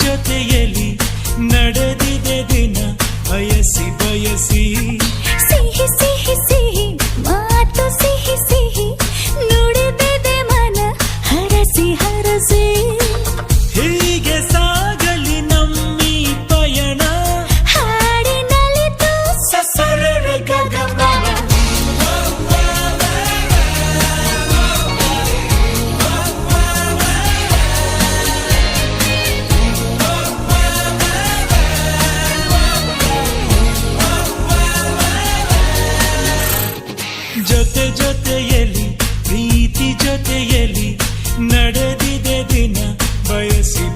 ಜೊತೆಯಲ್ಲಿ ನಡೆದಿದೆ ದಿನ ಬಯಸಿ ಬಯಸಿ ಸಿಹಿ ಸಿಹಿ ಸಿಹಿ ಮಾತು ಸಿಹಿ ಸಿಹಿ ನುಡಿದಿದೆ ಮನ ಹರಸಿ ಹರಸಿ ಹೀಗೆ ಸಾಗಲಿ ನಮ್ಮಿ ಪಯಣ ಹಾಡಿನಲಿತು ಸಸರಳ ಗಗನ ಜೊತೆ ಜೊತೆಯಲ್ಲಿ ಪ್ರೀತಿ ಜೊತೆಯಲ್ಲಿ ನಡೆದಿದೆ ದಿನ ಬಯಸಿ